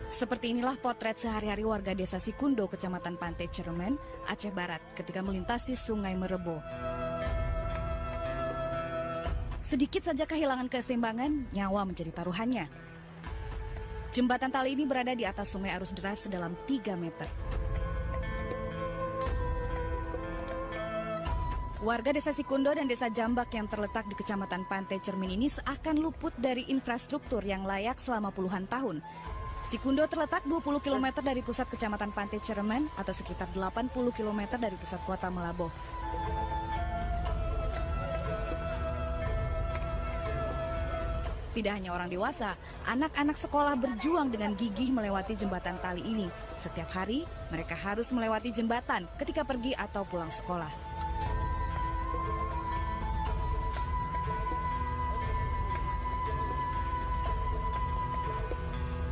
Seperti inilah potret sehari-hari warga desa Sikundo, Kecamatan Pantai Cermen, Aceh Barat ketika melintasi Sungai Merebo. Sedikit saja kehilangan keseimbangan, nyawa menjadi taruhannya. Jembatan tali ini berada di atas sungai arus deras sedalam 3 meter. Warga desa Sikundo dan desa Jambak yang terletak di Kecamatan Pantai Cermin ini seakan luput dari infrastruktur yang layak selama puluhan tahun. Sikundo terletak 20 km dari pusat Kecamatan Pantai Cermen atau sekitar 80 km dari pusat kota Melaboh. Tidak hanya orang dewasa, anak-anak sekolah berjuang dengan gigih melewati jembatan tali ini. Setiap hari, mereka harus melewati jembatan ketika pergi atau pulang sekolah.